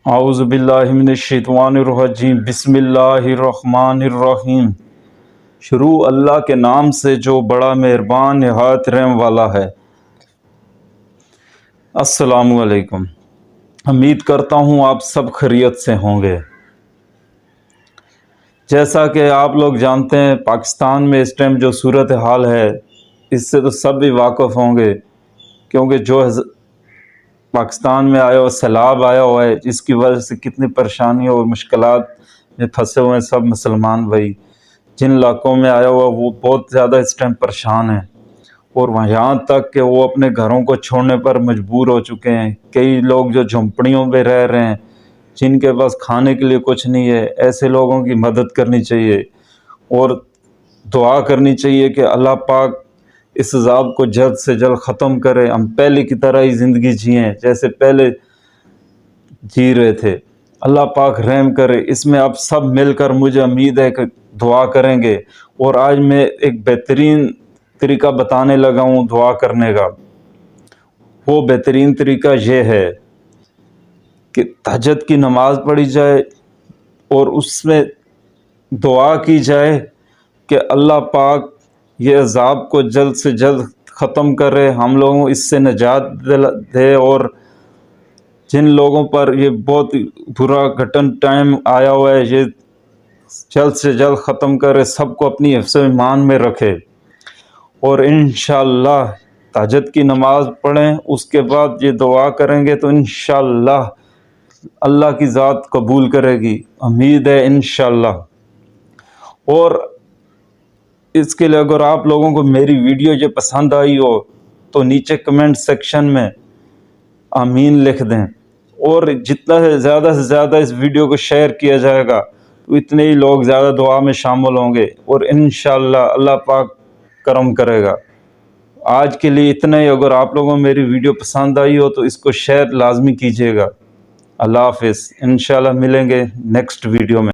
اعوذ باللہ من الشیطان الرجیم بسم اللہ الرحمن الرحیم۔ شروع اللہ کے نام سے جو بڑا مہربان نہایت رحم والا ہے۔ السلام علیکم، امید کرتا ہوں آپ سب خیریت سے ہوں گے۔ جیسا کہ آپ لوگ جانتے ہیں پاکستان میں اس ٹائم جو صورتحال ہے اس سے تو سب بھی واقف ہوں گے، کیونکہ جو پاکستان میں آیا ہوا سیلاب آیا ہوا ہے جس کی وجہ سے کتنی پریشانیوں اور مشکلات میں پھنسے ہوئے ہیں سب مسلمان بھائی۔ جن علاقوں میں آیا ہوا وہ بہت زیادہ اس ٹائم پریشان ہیں، اور یہاں تک کہ وہ اپنے گھروں کو چھوڑنے پر مجبور ہو چکے ہیں۔ کئی لوگ جو جھونپڑیوں میں رہ رہے ہیں، جن کے پاس کھانے کے لیے کچھ نہیں ہے، ایسے لوگوں کی مدد کرنی چاہیے اور دعا کرنی چاہیے کہ اللہ پاک اس عذاب کو جلد سے جلد ختم کرے، ہم پہلے کی طرح ہی زندگی جئیں جیسے پہلے جی رہے تھے۔ اللہ پاک رحم کرے۔ اس میں آپ سب مل کر مجھے امید ہے کہ دعا کریں گے، اور آج میں ایک بہترین طریقہ بتانے لگا ہوں دعا کرنے کا۔ وہ بہترین طریقہ یہ ہے کہ تہجد کی نماز پڑھی جائے اور اس میں دعا کی جائے کہ اللہ پاک یہ عذاب کو جلد سے جلد ختم کرے، ہم لوگوں کو اس سے نجات دے، اور جن لوگوں پر یہ بہت برا گھٹن ٹائم آیا ہوا ہے یہ جلد سے جلد ختم کرے، سب کو اپنی حفظ و ایمان میں رکھے۔ اور انشاءاللہ تہجد کی نماز پڑھیں، اس کے بعد یہ دعا کریں گے تو انشاءاللہ اللہ کی ذات قبول کرے گی، امید ہے انشاءاللہ۔ اور اس کے لیے اگر آپ لوگوں کو میری ویڈیو یہ پسند آئی ہو تو نیچے کمنٹ سیکشن میں آمین لکھ دیں، اور جتنا سے زیادہ اس ویڈیو کو شیئر کیا جائے گا تو اتنے ہی لوگ زیادہ دعا میں شامل ہوں گے، اور انشاءاللہ اللہ پاک کرم کرے گا۔ آج کے لیے اتنا ہی۔ اگر آپ لوگوں کو میری ویڈیو پسند آئی ہو تو اس کو شیئر لازمی کیجیے گا۔ اللہ حافظ، انشاءاللہ ملیں گے نیکسٹ ویڈیو میں۔